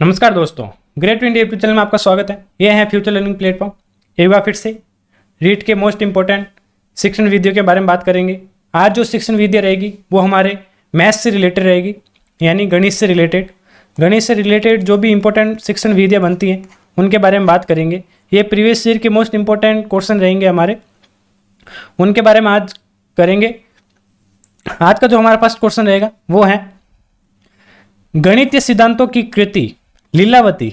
नमस्कार दोस्तों, great India YouTube channel में आपका स्वागत है। यह है फ्यूचर लर्निंग प्लेटफॉर्म। एक बार फिर से रीट के मोस्ट इंपॉर्टेंट शिक्षण वीडियो के बारे में बात करेंगे। आज जो शिक्षण वीडियो रहेगी वो हमारे मैथ्स से रिलेटेड रहेगी, यानी गणित से रिलेटेड। गणित से रिलेटेड जो भी इंपॉर्टेंट शिक्षण वीडियो बनती हैं उनके बारे में बात करेंगे। ये प्रीवियस ईयर के मोस्ट इंपॉर्टेंट क्वेश्चन रहेंगे हमारे, उनके बारे में आज करेंगे। आज का जो हमारा फर्स्ट क्वेश्चन रहेगा वो है गणितीय सिद्धांतों की कृति लीलावती।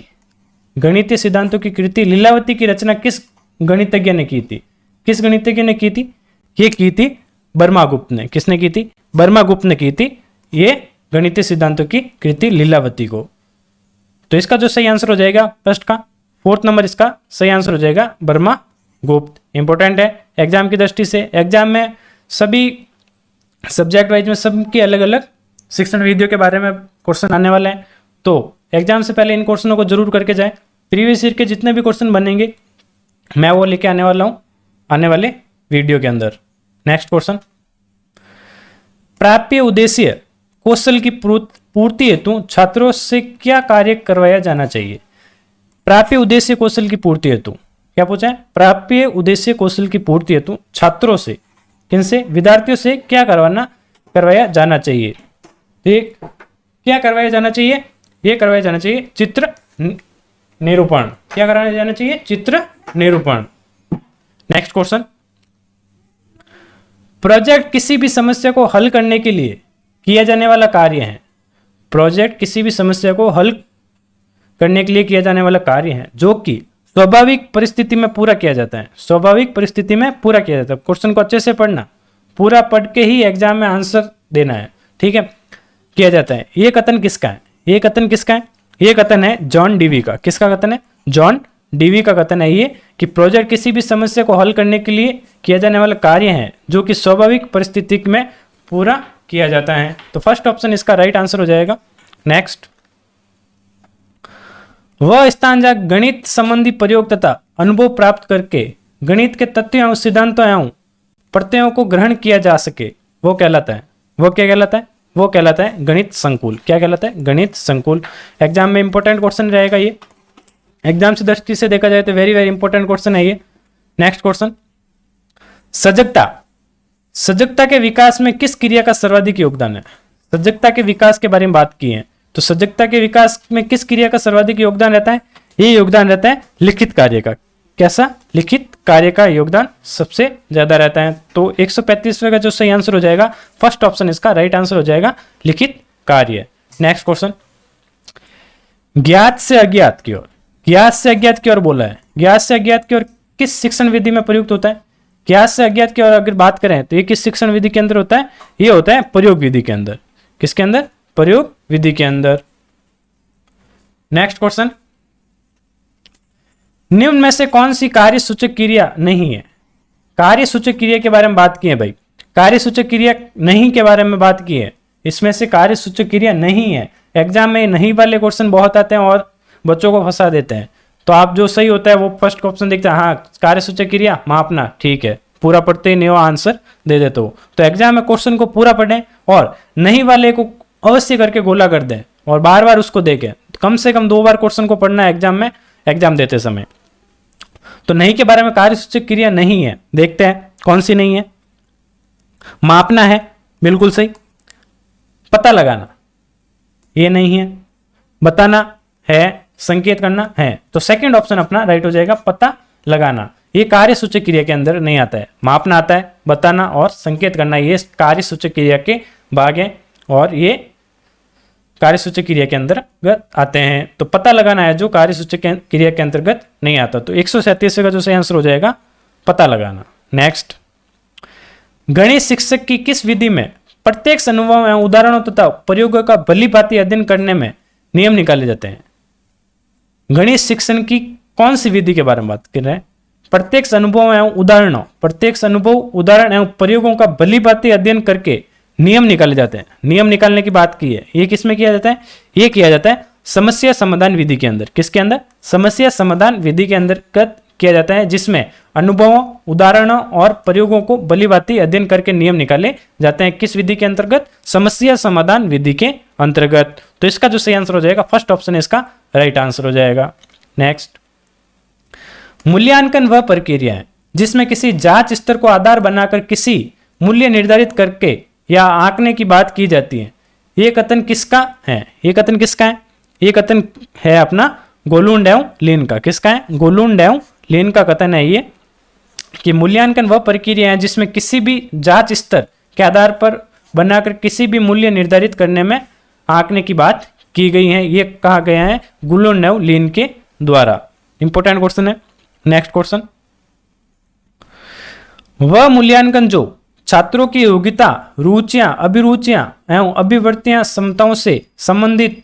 गणितीय सिद्धांतों की कृति लीलावती की रचना किस गणितज्ञ ने की थी? किस गणितज्ञ ने की थी? ये की थी बर्मागुप्त ने। किसने की थी? बर्मागुप्त ने की थी ये गणितीय सिद्धांतों की कृति लीलावती को। तो इसका जो सही आंसर हो जाएगा फर्स्ट का 4th नंबर, इसका सही आंसर हो जाएगा बर्मागुप्त। इंपॉर्टेंट है एग्जाम की दृष्टि से। एग्जाम में सभी सब्जेक्ट वाइज में सबके अलग अलग शिक्षण वीडियो के बारे में क्वेश्चन आने वाले हैं, तो एग्जाम से पहले इन क्वेश्चनों को जरूर करके जाएं। प्रीवियस ईयर के जितने भी क्वेश्चन बनेंगे मैं वो लेके आने वाला हूँ आने वाले वीडियो के अंदर। नेक्स्ट क्वेश्चन, प्राप्य उद्देश्य कौशल की पूर्ति हेतु छात्रों से क्या कार्य करवाया जाना चाहिए? प्राप्य उद्देश्य कौशल की पूर्ति हेतु क्या पूछा है? प्राप्य उद्देश्य कौशल की पूर्ति हेतु छात्रों से, किनसे? विद्यार्थियों से क्या करवाया जाना चाहिए? ठीक, क्या करवाया जाना चाहिए? ये करवाया जाना चाहिए चित्र निरूपण। क्या करवाया जाना चाहिए? चित्र निरूपण। नेक्स्ट क्वेश्चन, प्रोजेक्ट किसी भी समस्या को हल करने के लिए किया जाने वाला कार्य है। प्रोजेक्ट किसी भी समस्या को हल करने के लिए किया जाने वाला कार्य है जो कि स्वाभाविक परिस्थिति में पूरा किया जाता है। स्वाभाविक परिस्थिति में पूरा किया जाता है। क्वेश्चन को अच्छे से पढ़ना, पूरा पढ़ के ही एग्जाम में आंसर देना है, ठीक है? किया जाता है। ये कथन किसका है? ये कथन किसका है? ये कथन है जॉन डीवी का। किसका कथन है? जॉन डीवी का कथन है ये कि प्रोजेक्ट किसी भी समस्या को हल करने के लिए किया जाने वाला कार्य है जो कि स्वाभाविक परिस्थिति में पूरा किया जाता है। तो फर्स्ट ऑप्शन इसका राइट आंसर हो जाएगा। नेक्स्ट, वह स्थान जहाँ गणित संबंधी प्रयोग तथा अनुभव प्राप्त करके गणित के तथ्यों एवं सिद्धांतों एवं प्रत्ययों को ग्रहण किया जा सके वो कहलाता है। वो क्या कहलाता है? वो कहलाता है गणित संकुल। क्या कहलाता है? गणित संकुल। एग्जाम में इंपॉर्टेंट क्वेश्चन रहेगा ये। एग्जाम से दृष्टि से देखा जाए तो वेरी वेरी इंपॉर्टेंट क्वेश्चन है ये। नेक्स्ट क्वेश्चन, सजगता। सजगता के विकास में किस क्रिया का सर्वाधिक योगदान है? सजगता के विकास के बारे में बात की है, तो सजगता के विकास में किस क्रिया का सर्वाधिक योगदान रहता है? ये योगदान रहता है लिखित कार्य का। कैसा? लिखित कार्य का योगदान सबसे ज्यादा रहता है। तो 135वें का जो सही आंसर हो जाएगा फर्स्ट ऑप्शन इसका राइट आंसर हो जाएगा लिखित कार्य। नेक्स्ट क्वेश्चन, ज्ञात से अज्ञात की ओर। ज्ञात से अज्ञात की ओर बोला है। ज्ञात से अज्ञात की ओर किस शिक्षण विधि में प्रयुक्त होता है? ज्ञात से अज्ञात की ओर अगर बात करें तो ये किस शिक्षण विधि के अंदर होता है? ये होता है प्रयोग विधि के अंदर। किसके अंदर? प्रयोग विधि के अंदर। नेक्स्ट क्वेश्चन, निम्न में से कौन सी कार्य सूचक क्रिया नहीं है? कार्य सूचक क्रिया के बारे में बात की है भाई। कार्य सूचक क्रिया नहीं के बारे में बात की है। इसमें से कार्य सूचक क्रिया नहीं है। एग्जाम में नहीं वाले क्वेश्चन बहुत आते हैं और बच्चों को फंसा देते हैं। तो आप जो सही होता है वो फर्स्ट ऑप्शन देखते हैं, हाँ कार्य सूचक क्रिया मापना, ठीक है, पूरा पढ़ते ही नहीं आंसर दे देते हो। तो एग्जाम में क्वेश्चन को पूरा पढ़ें और नहीं वाले को अवश्य करके गोला कर दें और बार बार उसको देखें। कम से कम 2 बार क्वेश्चन को पढ़ना है एग्जाम में, एग्जाम देते समय। तो नहीं के बारे में कार्य सूचक क्रिया नहीं है। देखते हैं कौन सी नहीं है। मापना है, बिल्कुल सही। पता लगाना ये नहीं है। बताना है, संकेत करना है। तो सेकंड ऑप्शन अपना राइट हो जाएगा पता लगाना। ये कार्य सूचक क्रिया के अंदर नहीं आता है। मापना आता है, बताना और संकेत करना ये कार्य सूचक क्रिया के भाग हैं और ये कार्य सूचक क्रिया के अंतर्गत आते हैं। तो पता लगाना है जो कार्य सूचक क्रिया के अंतर्गत नहीं आता। तो 137 का जो सही आंसर हो जाएगा पता लगाना। नेक्स्ट, गणित शिक्षक की किस विधि में प्रत्येक अनुभव एवं उदाहरणों तथा प्रयोगों का भली भांति अध्ययन करने में नियम निकाले जाते हैं? गणित शिक्षण की कौन सी विधि के बारे में बात कर रहे हैं? प्रत्येक अनुभव एवं उदाहरणों, प्रत्येक अनुभव उदाहरण एवं प्रयोगों का भली भांति अध्ययन करके नियम निकाले जाते हैं। नियम निकालने की बात की है। ये किसमें किया जाता है? ये किया जाता है समस्या समाधान विधि के अंदर। किसके अंदर? समस्या समाधान विधि के अंतर्गत किया जाता है, जिसमें अनुभवों, उदाहरणों और प्रयोगों को भली भांति अध्ययन करके नियम निकाले जाते हैं। किस विधि के अंतर्गत? समस्या समाधान विधि के अंतर्गत। तो इसका जो सही आंसर हो जाएगा फर्स्ट ऑप्शन इसका राइट आंसर हो जाएगा। नेक्स्ट, मूल्यांकन वह प्रक्रिया है जिसमें किसी जांच स्तर को आधार बनाकर किसी मूल्य निर्धारित करके या आंकने की बात की जाती है। ये कथन किसका है? ये कथन किसका है? ये कथन है अपना गोलुंड एवं लिन का। किसका है? गोलुंड एवं लिन का कथन है ये कि मूल्यांकन वह प्रक्रिया है जिसमें किसी भी जांच स्तर के आधार पर बनाकर किसी भी मूल्य निर्धारित करने में आंकने की बात की गई है। ये कहा गया है गोलुंड एवं लिन के द्वारा। इंपॉर्टेंट क्वेश्चन है। नेक्स्ट क्वेश्चन, वह मूल्यांकन जो छात्रों की योग्यता, रुचियां, अभिरुचियां एवं अभिवृत्तियां, क्षमताओं से संबंधित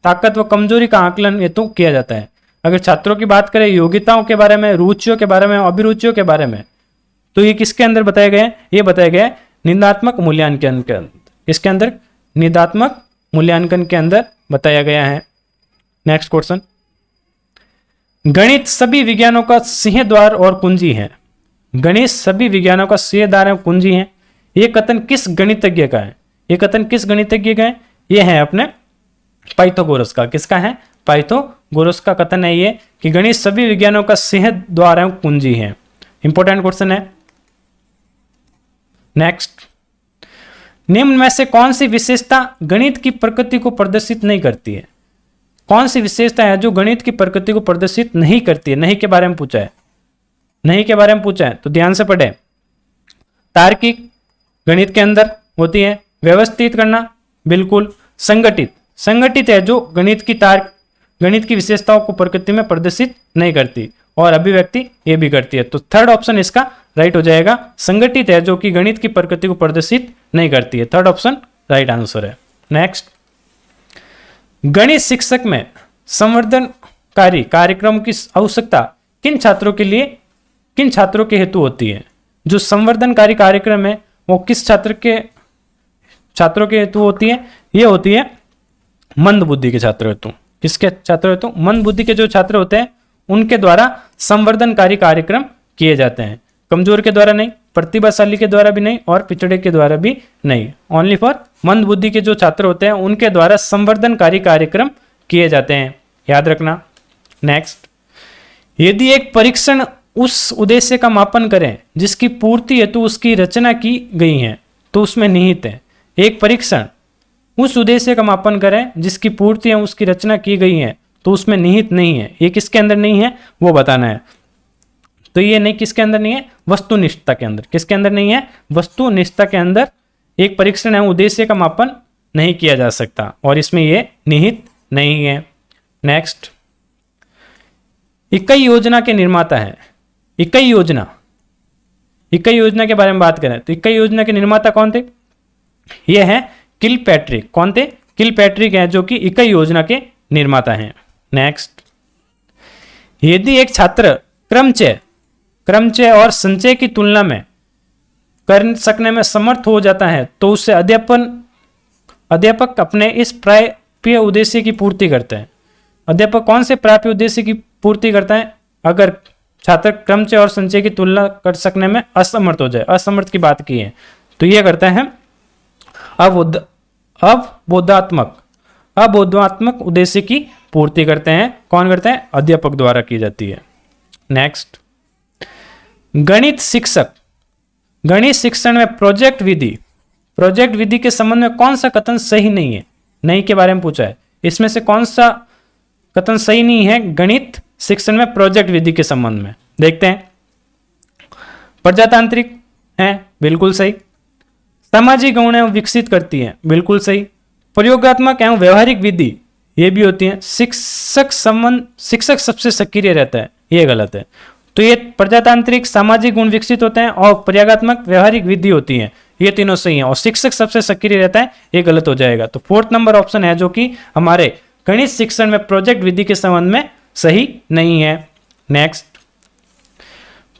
ताकत व कमजोरी का आकलन हेतु किया जाता है। अगर छात्रों की बात करें योग्यताओं के बारे में, रुचियों के बारे में, अभिरुचियों के बारे में, तो ये किसके अंदर बताया गया है? ये बताया गया है निदात्मक मूल्यांकन के अंदर। इसके अंदर निदात्मक मूल्यांकन के अंदर बताया गया है। नेक्स्ट क्वेश्चन, गणित सभी विज्ञानों का सिंह द्वार और कुंजी है। गणित सभी विज्ञानों का सिंह द्वार और कुंजी है। ये कथन किस गणितज्ञ का है? ये कथन किस गणितज्ञ का है? ये है अपने पाइथागोरस का। किसका है? पाइथागोरस का कथन है ये कि गणित सभी विज्ञानों का सिंह द्वार एवं कुंजी है। इंपॉर्टेंट क्वेश्चन है। नेक्स्ट, निम्न में से कौन सी विशेषता गणित की प्रकृति को प्रदर्शित नहीं करती है? कौन सी विशेषता है जो गणित की प्रकृति को प्रदर्शित नहीं करती है? नहीं के बारे में पूछा है। नहीं के बारे में पूछा है तो ध्यान से पढ़े। तार्किक गणित के अंदर होती है। व्यवस्थित करना, बिल्कुल। संगठित, संगठित है जो गणित की विशेषताओं को प्रकृति में प्रदर्शित नहीं करती। और अभिव्यक्ति ये भी करती है। तो थर्ड ऑप्शन इसका राइट हो जाएगा। संगठित है जो कि गणित की प्रकृति को प्रदर्शित नहीं करती है। थर्ड ऑप्शन राइट आंसर है। नेक्स्ट, गणित शिक्षक में संवर्धनकारी कार्यक्रम की आवश्यकता किन छात्रों के हेतु होती है? जो संवर्धनकारी कार्यक्रम है वो किस छात्रों के हेतु होती है? ये होती है मंद बुद्धि के छात्रों हेतु। किसके छात्रों हेतु? मंद बुद्धि के जो छात्र होते हैं उनके द्वारा संवर्धनकारी कार्यक्रम किए जाते हैं। कमजोर के द्वारा नहीं, प्रतिभाशाली के द्वारा भी नहीं और पिछड़े के द्वारा भी नहीं। ओनली फॉर मंद बुद्धि के जो छात्र होते हैं उनके द्वारा संवर्धनकारी कार्यक्रम किए जाते हैं। याद रखना। नेक्स्ट, यदि एक परीक्षण उस उद्देश्य का मापन करें जिसकी पूर्ति हेतु उसकी रचना की गई है तो उसमें निहित है। एक परीक्षण उस उद्देश्य का मापन करें जिसकी पूर्ति है उसकी रचना की गई है तो उसमें निहित नहीं है। ये किसके अंदर नहीं है वो बताना है। तो ये नहीं किसके अंदर नहीं है? वस्तुनिष्ठता के अंदर। किसके अंदर नहीं है? वस्तुनिष्ठता के अंदर एक परीक्षण है उद्देश्य का मापन नहीं किया जा सकता और इसमें ये निहित नहीं है। नेक्स्ट, इकाई योजना के निर्माता है। इकाई योजना के बारे में बात करें तो इकाई योजना के निर्माता कौन थे? ये है किलपैट्रिक। कौन थे? किलपैट्रिक है जो कि इकाई योजना के निर्माता हैं। नेक्स्ट, यदि एक छात्र क्रमचय और संचय की तुलना में कर सकने में समर्थ हो जाता है तो उससे अध्यापक अपने इस प्राप्य उद्देश्य की पूर्ति करते हैं। अध्यापक कौन से प्राप्य उद्देश्य की पूर्ति करता है? अगर छात्र क्रमचय और संचय की तुलना कर सकने में असमर्थ हो जाए, असमर्थ की बात की है, तो यह करता है अबोधात्मक उद्देश्य की पूर्ति करते हैं। कौन करते हैं? अध्यापक द्वारा की जाती है। नेक्स्ट, गणित शिक्षण में प्रोजेक्ट विधि के संबंध में कौन सा कथन सही नहीं है? नहीं के बारे में पूछा है। इसमें से कौन सा कथन सही नहीं है गणित शिक्षण में प्रोजेक्ट विधि के संबंध में? देखते हैं। प्रजातांत्रिक है, बिल्कुल सही। सामाजिक गुण एवं विकसित करती है, बिल्कुल सही। प्रयोगात्मक एवं व्यवहारिक विधि ये भी होती है। शिक्षक सबसे सक्रिय रहता है, ये गलत है। तो ये प्रजातांत्रिक, सामाजिक गुण विकसित होते हैं और प्रयोगात्मक व्यवहारिक विधि होती है, ये तीनों सही है। और शिक्षक सबसे सक्रिय रहता है, ये गलत हो जाएगा। तो फोर्थ नंबर ऑप्शन है जो कि हमारे गणित शिक्षण में प्रोजेक्ट विधि के संबंध में सही नहीं है। नेक्स्ट,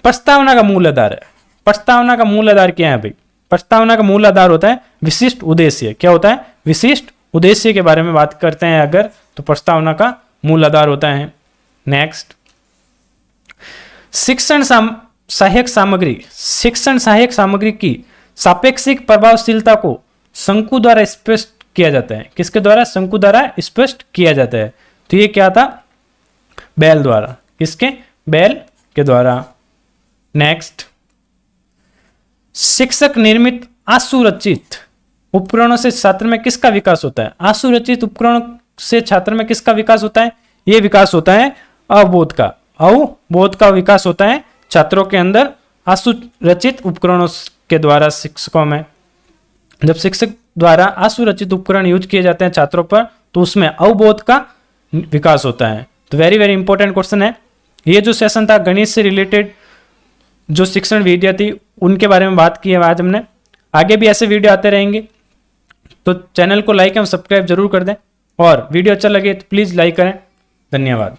प्रस्तावना का मूल आधार है। प्रस्तावना का मूल आधार क्या है भाई? प्रस्तावना का मूल आधार होता है विशिष्ट उद्देश्य। क्या होता है? विशिष्ट उद्देश्य के बारे में बात करते हैं अगर, तो प्रस्तावना का मूल आधार होता है। नेक्स्ट, शिक्षण सहायक सामग्री की सापेक्षिक प्रभावशीलता को शंकु द्वारा स्पष्ट किया जाता है। किसके द्वारा? शंकु द्वारा स्पष्ट किया जाता है। तो ये क्या था? बेल द्वारा। किसके? बेल के द्वारा। नेक्स्ट, शिक्षक निर्मित आशुरचित उपकरणों से छात्र में किसका विकास होता है? आशुरचित उपकरणों से छात्र में किसका विकास होता है? यह विकास होता है अवबोध का। अवबोध का विकास होता है छात्रों के अंदर आशुरचित उपकरणों के द्वारा। शिक्षकों में जब शिक्षक द्वारा आशुरचित उपकरण यूज किए जाते हैं छात्रों पर, तो उसमें अवबोध का विकास होता है। तो वेरी वेरी इंपॉर्टेंट क्वेश्चन है। ये जो सेशन था गणित से रिलेटेड जो शिक्षण विधियां थी उनके बारे में बात की है आज हमने। आगे भी ऐसे वीडियो आते रहेंगे, तो चैनल को लाइक एवं सब्सक्राइब जरूर कर दें, और वीडियो अच्छा लगे तो प्लीज़ लाइक करें। धन्यवाद।